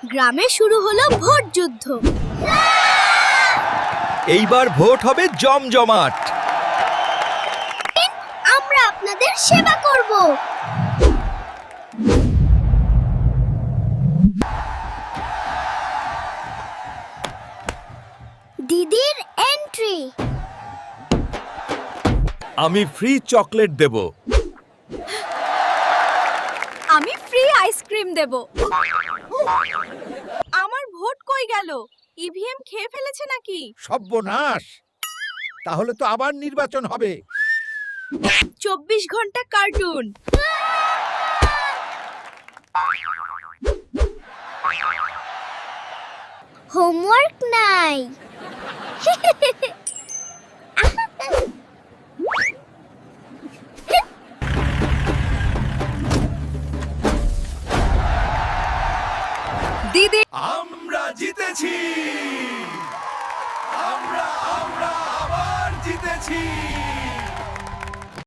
গ্রামে শুরু হলো ভোট যুদ্ধ। এইবার ভোট হবে জমজমাট। আমরা আপনাদের সেবা করব। দিদির এন্ট্রি। আমি ফ্রি চকলেট দেব। আমি ফ্রি আইসক্রিম দেব। আমার ভোট কই গেল? ইভিএম খেয়ে ফেলেছে নাকি? সর্বনাশ! তাহলে তো আবার নির্বাচন হবে। 24 ঘন্টা কার্টুন। হোমওয়ার্ক নাই। দিদি আমরা জিতেছি। আমরা আবার জিতেছি।